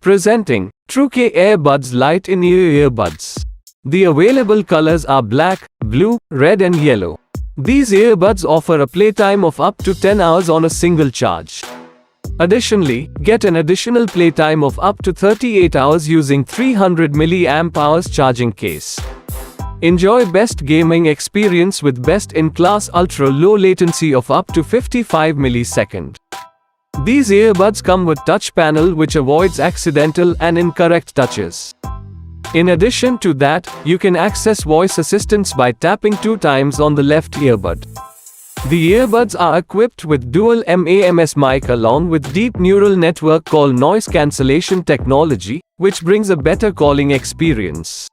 Presenting Truke Earbuds Lite in Ear Earbuds. The available colors are black, blue, red and yellow. These earbuds offer a playtime of up to 10 hours on a single charge. Additionally, get an additional playtime of up to 38 hours using 300 mAh charging case. Enjoy best gaming experience with best-in-class ultra-low latency of up to 55 milliseconds. These earbuds come with touch panel which avoids accidental and incorrect touches. In addition to that, you can access voice assistance by tapping 2 times on the left earbud. The earbuds are equipped with dual MAMS mic along with deep neural network called noise cancellation technology, which brings a better calling experience.